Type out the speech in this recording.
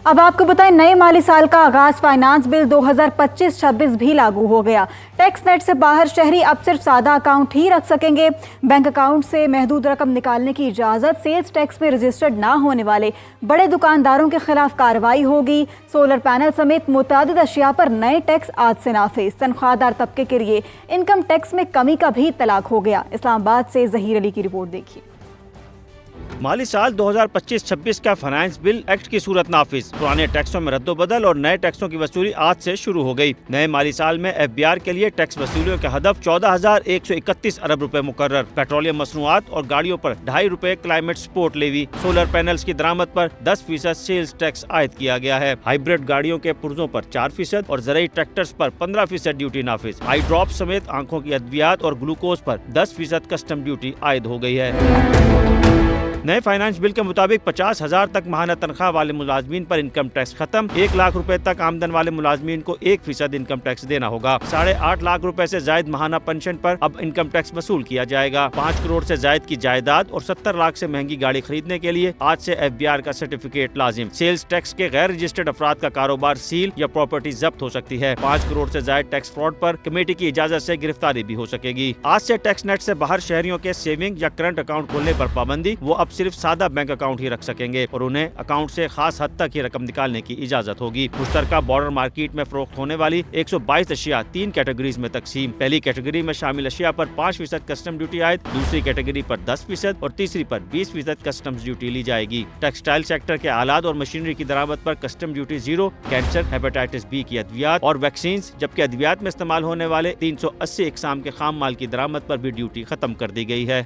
اب آپ کو بتائیں نئے مالی سال کا آغاز فائنانس بل 2025-26 بھی لاگو ہو گیا۔ ٹیکس نیٹ سے باہر شہری اب صرف سادہ اکاؤنٹ ہی رکھ سکیں گے۔ بینک اکاؤنٹ سے محدود رقم نکالنے کی اجازت، سیلز ٹیکس میں رجسٹرڈ نہ ہونے والے بڑے دکانداروں کے خلاف کارروائی ہوگی۔ سولر پینل سمیت متعدد اشیاء پر نئے ٹیکس آج سے نافذ۔ تنخواہ دار طبقے کے لیے انکم ٹیکس میں کمی کا بھی اطلاق ہو گیا۔ اسلام آباد سے ظہیر علی کی رپورٹ دیکھیے۔ مالی سال 2025-26 کا فائنانس بل ایکٹ کی صورت نافذ۔ پرانے ٹیکسوں میں رد و بدل اور نئے ٹیکسوں کی وصولی آج سے شروع ہو گئی۔ نئے مالی سال میں FBR کے لیے ٹیکس وصولیوں کا ہدف 14,131 ارب روپے مقرر۔ پیٹرولیم مصنوعات اور گاڑیوں پر 2.5 روپے climate support levy. Solar panels کی درآمد پر 10% سیلز ٹیکس عائد کیا گیا ہے۔ ہائیبرڈ گاڑیوں کے پرزوں پر 4% اور زرعی ٹریکٹرز پر 15% ڈیوٹی نافذ۔ آئی ڈراپ سمیت آنکھوں کی ادویات اور گلوکوز پر 10% کسٹم ڈیوٹی عائد ہو گئی ہے۔ نئے فائنانس بل کے مطابق 50,000 تک ماہانہ تنخواہ والے ملازمین پر انکم ٹیکس ختم۔ 1 لاکھ روپے تک آمدن والے ملازمین کو 1% انکم ٹیکس دینا ہوگا۔ 8.5 لاکھ روپے سے زائد ماہانہ پنشن پر اب انکم ٹیکس وصول کیا جائے گا۔ 5 کروڑ سے زائد کی جائیداد اور 70 لاکھ سے مہنگی گاڑی خریدنے کے لیے آج سے FBR کا سرٹیفکیٹ لازم۔ سیلز ٹیکس کے غیر رجسٹرڈ افراد کا کاروبار سیل یا پراپرٹی ضبط ہو سکتی ہے۔ 5 کروڑ سے زائد ٹیکس فراڈ پر کمیٹی کی اجازت سے گرفتاری بھی ہو سکے گی۔ آج سے ٹیکس نیٹ سے باہر شہریوں کے سیونگ یا کرنٹ اکاؤنٹ کھولنے پر پابندی۔ وہ اب صرف سادہ بینک اکاؤنٹ ہی رکھ سکیں گے اور انہیں اکاؤنٹ سے خاص حد تک ہی رقم نکالنے کی اجازت ہوگی۔ مشترکہ بارڈر مارکیٹ میں فروخت ہونے والی 122 اشیاء 3 کیٹیگریز میں تقسیم۔ پہلی کیٹیگری میں شامل اشیاء پر 5% کسٹم ڈیوٹی عائد، دوسری کیٹیگری پر 10% اور تیسری پر 20% کسٹمز ڈیوٹی لی جائے گی۔ ٹیکسٹائل سیکٹر کے آلات اور مشینری کی درآمد پر custom duty 0۔ Cancer, hepatitis B کی ادویات اور ویکسینز، جبکہ ادویات میں استعمال ہونے والے 380 اقسام کے خام مال کی درآمد پر بھی ڈیوٹی ختم کر دی گئی ہے۔